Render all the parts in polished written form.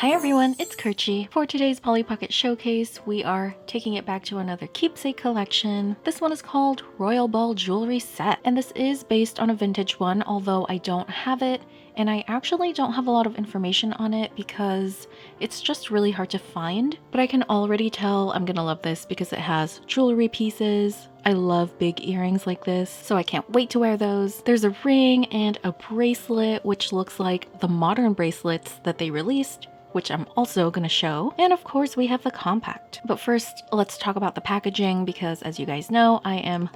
Hi everyone, it's Kerchie. For today's Polly Pocket Showcase, we are taking it back to another keepsake collection. This one is called Royal Ball Jewelry Set, and this is based on a vintage one, although I don't have it, and I actually don't have a lot of information on it because it's just really hard to find. But I can already tell I'm gonna love this because it has jewelry pieces. I love big earrings like this, so I can't wait to wear those. There's a ring and a bracelet, which looks like the modern bracelets that they released, which I'm also gonna show. And of course we have the compact. But first, let's talk about the packaging because as you guys know, I am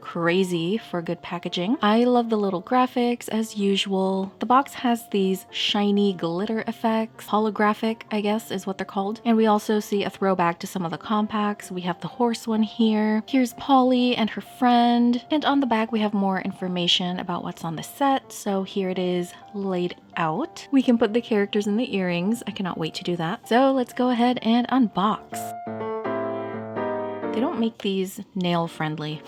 crazy for good packaging. I love the little graphics as usual. The box has these shiny glitter effects. Holographic, I guess is what they're called. And we also see a throwback to some of the compacts. We have the horse one here. Here's Polly and her friend. And on the back we have more information about what's on the set. So here it is laid out. We can put the characters in the earrings. I cannot wait to do that. So let's go ahead and unbox. They don't make these nail friendly.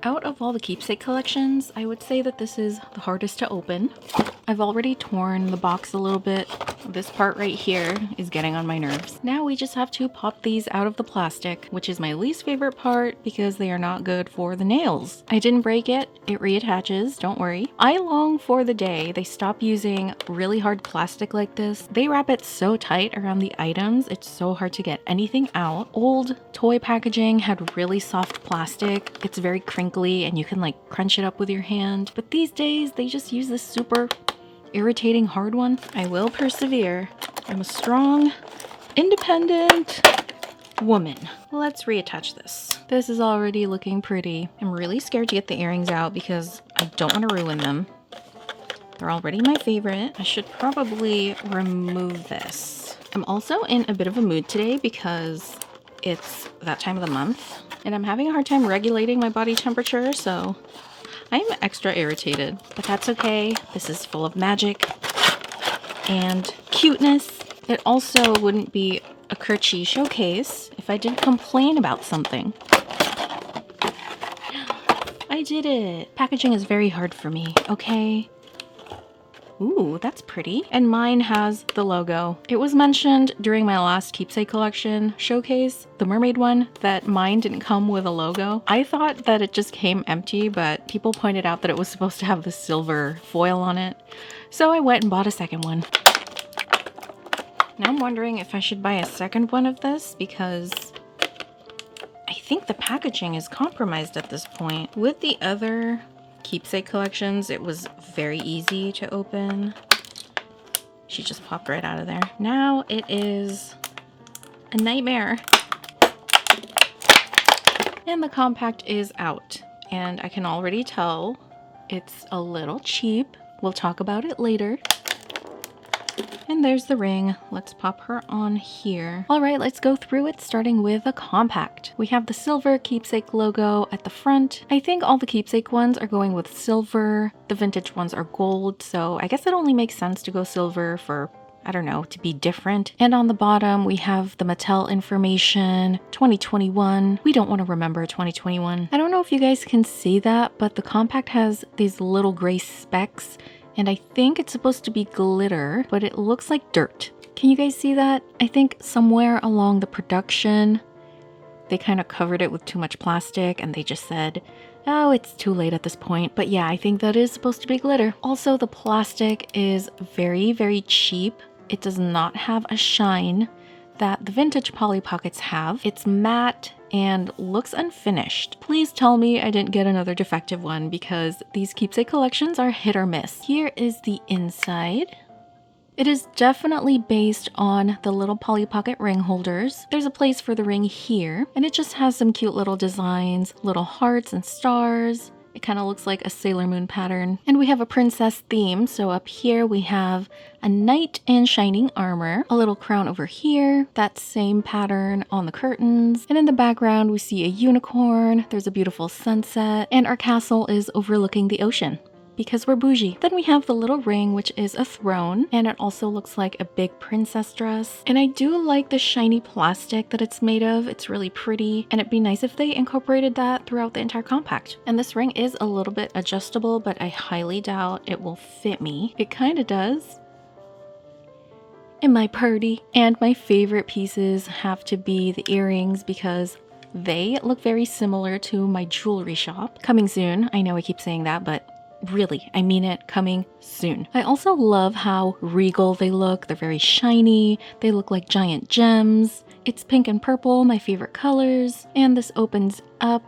Out of all the keepsake collections, I would say that this is the hardest to open. I've already torn the box a little bit. This part right here is getting on my nerves. Now we just have to pop these out of the plastic, which is my least favorite part because they are not good for the nails. I didn't break it. It reattaches, don't worry. I long for the day they stop using really hard plastic like this. They wrap it so tight around the items, it's so hard to get anything out. Old toy packaging had really soft plastic. It's very crinkly and you can like crunch it up with your hand. But these days they just use this super irritating hard one. I will persevere. I'm a strong, independent woman. Let's reattach this. This is already looking pretty. I'm really scared to get the earrings out because I don't want to ruin them. They're already my favorite. I should probably remove this. I'm also in a bit of a mood today because it's that time of the month and I'm having a hard time regulating my body temperature, so I'm extra irritated, but that's okay. This is full of magic and cuteness. It also wouldn't be a Kerchie showcase if I didn't complain about something. I did it. Packaging is very hard for me, okay? Ooh, that's pretty. And mine has the logo. It was mentioned during my last keepsake collection showcase, the mermaid one, that mine didn't come with a logo. I thought that it just came empty, but people pointed out that it was supposed to have the silver foil on it. So I went and bought a second one. Now I'm wondering if I should buy a second one of this because I think the packaging is compromised at this point. With the other keepsake collections, it was very easy to open. She just popped right out of there. Now it is a nightmare. And the compact is out, and I can already tell it's a little cheap. We'll talk about it later. And there's the ring. Let's pop her on here. All right, let's go through it, starting with a compact. We have the silver keepsake logo at the front. I think all the keepsake ones are going with silver. The vintage ones are gold, so I guess it only makes sense to go silver for, I don't know, to be different. And on the bottom, we have the Mattel information, 2021. We don't want to remember 2021. I don't know if you guys can see that, but the compact has these little gray specks. And I think it's supposed to be glitter, but it looks like dirt. Can you guys see that? I think somewhere along the production, they kind of covered it with too much plastic and they just said, oh, it's too late at this point. But yeah, I think that is supposed to be glitter. Also, the plastic is very, very cheap. It does not have a shine that the vintage Polly Pockets have. It's matte and looks unfinished. Please tell me I didn't get another defective one because these keepsake collections are hit or miss. Here is the inside. It is definitely based on the little Polly Pocket ring holders. There's a place for the ring here, and it just has some cute little designs, little hearts and stars. It kind of looks like a Sailor Moon pattern. And we have a princess theme. So up here we have a knight in shining armor, a little crown over here, that same pattern on the curtains. And in the background, we see a unicorn. There's a beautiful sunset, and our castle is overlooking the ocean because we're bougie. Then we have the little ring, which is a throne, and it also looks like a big princess dress. And I do like the shiny plastic that it's made of. It's really pretty, and it'd be nice if they incorporated that throughout the entire compact. And this ring is a little bit adjustable, but I highly doubt it will fit me. It kind of does. in my purdy. And my favorite pieces have to be the earrings because they look very similar to my jewelry shop. Coming soon. I know I keep saying that, but really, I mean it, coming soon. I also love how regal they look. They're very shiny. They look like giant gems. It's pink and purple, my favorite colors. And this opens up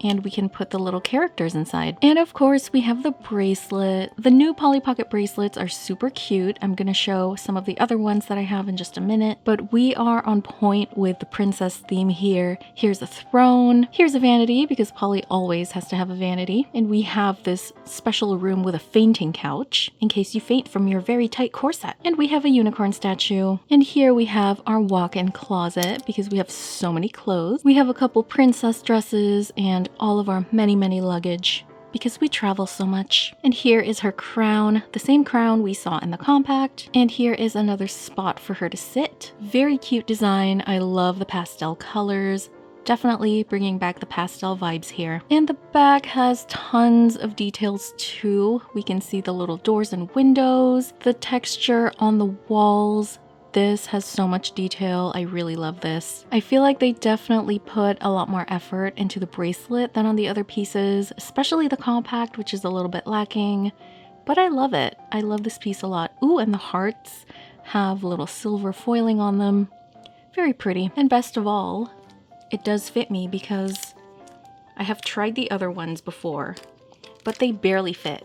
and we can put the little characters inside. And of course, we have the bracelet. The new Polly Pocket bracelets are super cute. I'm gonna show some of the other ones that I have in just a minute, but we are on point with the princess theme here. Here's a throne. Here's a vanity because Polly always has to have a vanity. And we have this special room with a fainting couch in case you faint from your very tight corset. And we have a unicorn statue. And here we have our walk-in closet because we have so many clothes. We have a couple princess dresses and all of our many luggage because we travel so much. And here is her crown, the same crown we saw in the compact. And here is another spot for her to sit. Very cute design. I love the pastel colors. Definitely bringing back the pastel vibes here. And the back has tons of details too. We can see the little doors and windows, the texture on the walls. This has so much detail. I really love this. I feel like they definitely put a lot more effort into the bracelet than on the other pieces, especially the compact, which is a little bit lacking, but I love it. I love this piece a lot. Ooh, and the hearts have little silver foiling on them. Very pretty. And best of all, it does fit me because I have tried the other ones before, but they barely fit.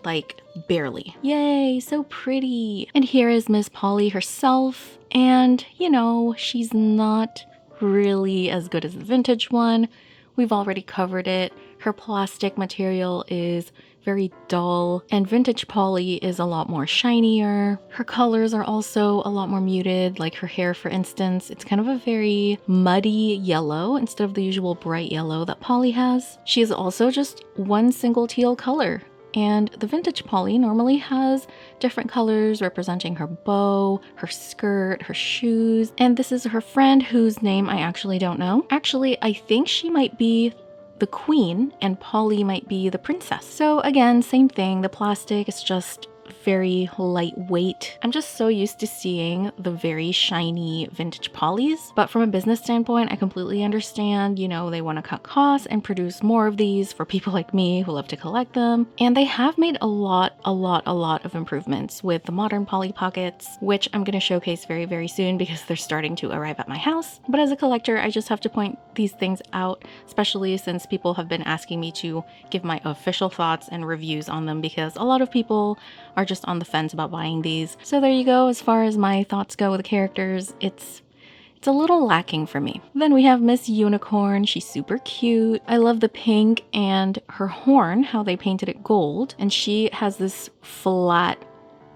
Like, barely. Yay, so pretty. And here is Miss Polly herself. And, you know, she's not really as good as the vintage one. We've already covered it. Her plastic material is very dull, and vintage Polly is a lot more shinier. Her colors are also a lot more muted, like her hair, for instance. It's kind of a very muddy yellow instead of the usual bright yellow that Polly has. She is also just one single teal color. And the vintage Polly normally has different colors representing her bow, her skirt, her shoes. And this is her friend whose name I actually don't know. Actually, I think she might be the queen and Polly might be the princess. So again, same thing. The plastic is just very lightweight. I'm just so used to seeing the very shiny vintage Pollys, but from a business standpoint, I completely understand, you know, they want to cut costs and produce more of these for people like me who love to collect them. And they have made a lot of improvements with the modern Polly Pockets, which I'm going to showcase very soon because they're starting to arrive at my house. But as a collector, I just have to point these things out, especially since people have been asking me to give my official thoughts and reviews on them because a lot of people are just on the fence about buying these. So there you go. As far as my thoughts go with the characters, it's a little lacking for me. Then we have Miss Unicorn. She's super cute. I love the pink and her horn, how they painted it gold. And she has this flat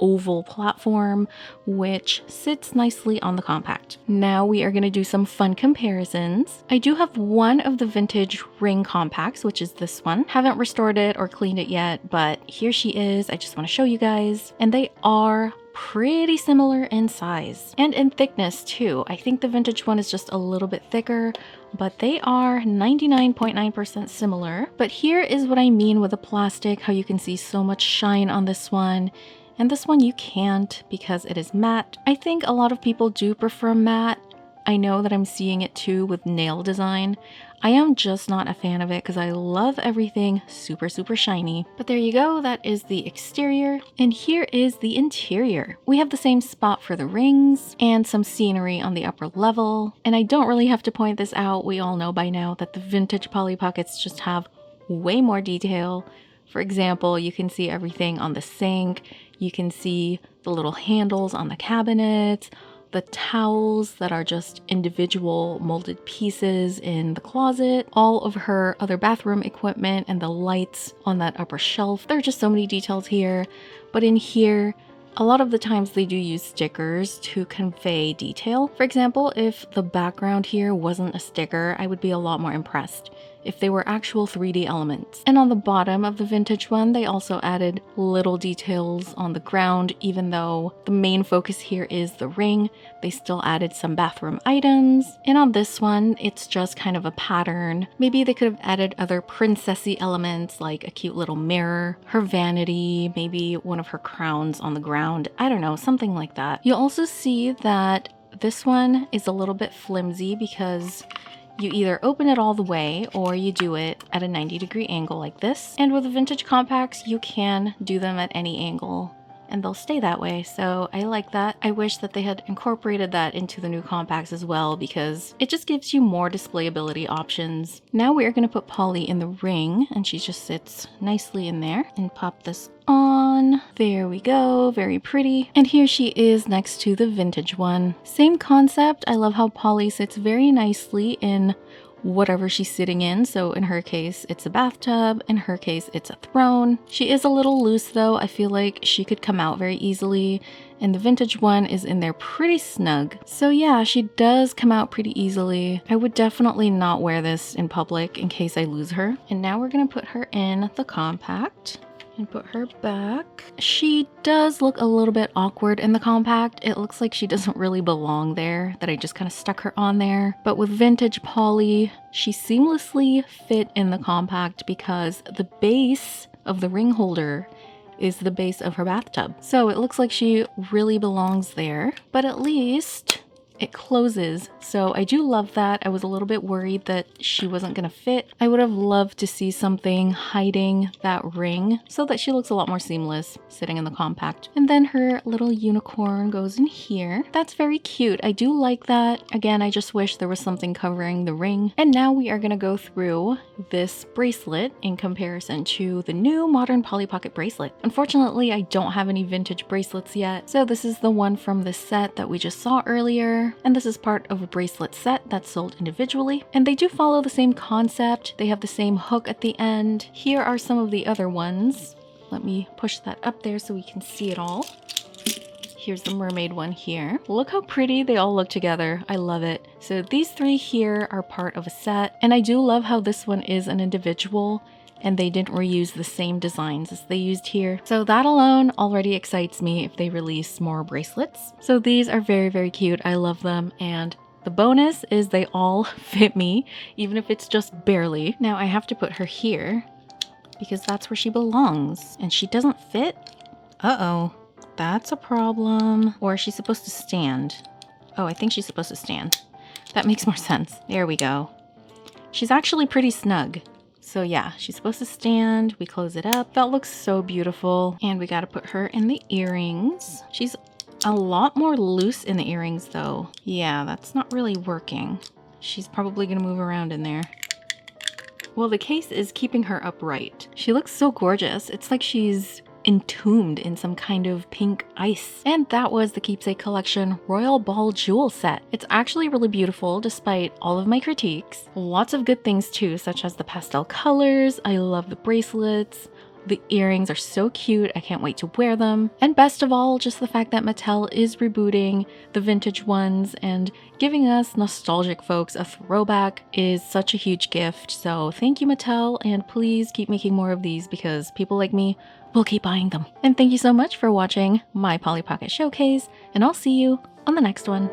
oval platform which sits nicely on the compact. Now we are going to do some fun comparisons. I do have one of the vintage ring compacts, which is this one. Haven't restored it or cleaned it yet, but here she is. I just want to show you guys. And they are pretty similar in size and in thickness too. I think the vintage one is just a little bit thicker, but they are 99.9% similar. But here is what I mean with the plastic, how you can see so much shine on this one. And this one you can't because it is matte. I think a lot of people do prefer matte. I know that I'm seeing it too with nail design. I am just not a fan of it because I love everything super shiny. But there you go, that is the exterior. And here is the interior. We have the same spot for the rings and some scenery on the upper level. And I don't really have to point this out. We all know by now that the vintage Polly Pockets just have way more detail. For example, you can see everything on the sink. You can see the little handles on the cabinets, the towels that are just individual molded pieces in the closet, all of her other bathroom equipment and the lights on that upper shelf. There are just so many details here, but in here, a lot of the times they do use stickers to convey detail. For example, if the background here wasn't a sticker, I would be a lot more impressed. if they were actual 3D elements. And on the bottom of the vintage one, they also added little details on the ground. Even though the main focus here is the ring, they still added some bathroom items. And on this one, it's just kind of a pattern. Maybe they could have added other princessy elements like a cute little mirror, her vanity, maybe one of her crowns on the ground. I don't know, something like that. You'll also see that this one is a little bit flimsy because you either open it all the way or you do it at a 90-degree angle like this. And with the vintage compacts, you can do them at any angle and they'll stay that way. So I like that. I wish that they had incorporated that into the new compacts as well because it just gives you more displayability options. Now we are going to put Polly in the ring and she just sits nicely in there, and pop this on. There we go, very pretty. And here she is next to the vintage one. Same concept. I love how Polly sits very nicely in whatever she's sitting in. So in her case, it's a bathtub. In her case, it's a throne. She is a little loose though. I feel like she could come out very easily. And the vintage one is in there pretty snug. So yeah, she does come out pretty easily. I would definitely not wear this in public in case I lose her. And now we're gonna put her in the compact and put her back. She does look a little bit awkward in the compact. It looks like she doesn't really belong there, that I just kind of stuck her on there. But with vintage Polly, she seamlessly fit in the compact because the base of the ring holder is the base of her bathtub. So it looks like she really belongs there, but at least it closes. So I do love that. I was a little bit worried that she wasn't gonna fit. I would have loved to see something hiding that ring so that she looks a lot more seamless sitting in the compact. And then her little unicorn goes in here. That's very cute. I do like that. Again, I just wish there was something covering the ring. And now we are gonna go through this bracelet in comparison to the new modern Polly Pocket bracelet. Unfortunately, I don't have any vintage bracelets yet. So this is the one from the set that we just saw earlier. And this is part of a bracelet set that's sold individually. And they do follow the same concept. They have the same hook at the end. Here are some of the other ones. Let me push that up there so we can see it all. Here's the mermaid one here. Look how pretty they all look together. I love it. So these three here are part of a set. And I do love how this one is an individual and they didn't reuse the same designs as they used here. So that alone already excites me if they release more bracelets. So these are very, very cute. I love them. And the bonus is they all fit me, even if it's just barely. Now I have to put her here because that's where she belongs. And she doesn't fit? Uh-oh, that's a problem. Or is she supposed to stand? Oh, I think she's supposed to stand. That makes more sense. There we go. She's actually pretty snug. So yeah, she's supposed to stand. We close it up. That looks so beautiful. And we got to put her in the earrings. She's a lot more loose in the earrings though. Yeah, that's not really working. She's probably gonna move around in there. Well, the case is keeping her upright. She looks so gorgeous. It's like she's entombed in some kind of pink ice. And that was the Keepsake Collection Royal Ball Jewel set. It's actually really beautiful despite all of my critiques. Lots of good things too, such as the pastel colors. I love the bracelets. The earrings are so cute. I can't wait to wear them. And best of all, just the fact that Mattel is rebooting the vintage ones and giving us nostalgic folks a throwback is such a huge gift. So thank you, Mattel, and please keep making more of these because people like me will keep buying them. And thank you so much for watching my Polly Pocket Showcase, and I'll see you on the next one.